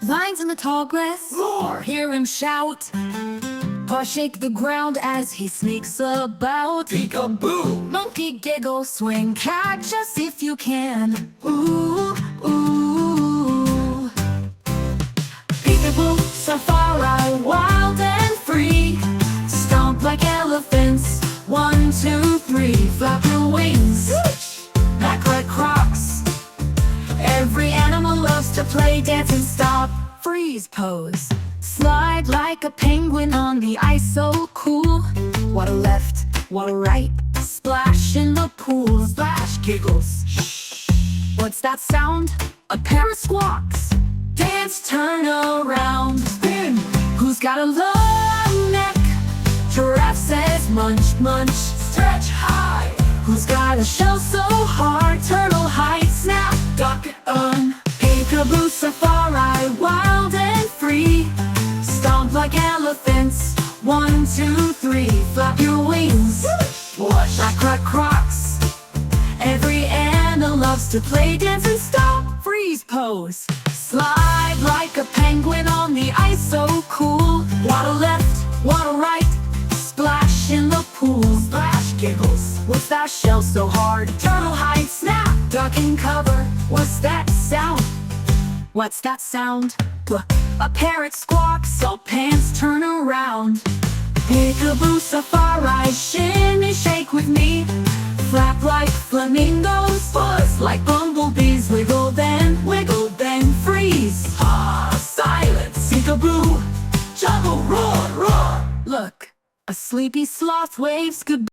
Vines in the tall grass, Roar! hear him shout. Paws shake the ground as he sneaks about. Peekaboo! Monkey giggle, swing, catch us if you can. Ooh, ooh. Peekaboo Safari, wild and free. Stomp like elephants, 1, 2, 3. Flap your wings, act like crocs. Every animal loves to play, dance and stop. Freeze pose, slide like a penguin on the ice, so cool. Water left, water right, splash in the pool. Splash, giggles, shh. What's that sound? A pair of squawks. Dance, turn around, Spin! who's got a long neck? Giraffe says munch, munch. Stretch high! Who's got a shell so hard? Turtle hide, snap, duck, Peekaboo Safari, wild and free. Stomp like elephants, 1, 2, 3. Flap your wings, Wash! act like crocs. Every animal loves to play, dance and stop. Freeze pose, slide like a penguin on the ice, so cool. Water left, water right, splash in the pool. Splash, giggles! What's that shell so hard? Turtle hide, snap, duck and cover. What's that sound? What's that sound? Look, a parrot squawks, so pants turn around. Peekaboo Safari, shimmy shake with me. Flap like flamingos, buzz like bumblebees. Wiggle then freeze. Ah, silence! Peekaboo, Juggle, roar, roar! look, a sleepy sloth waves goodbye.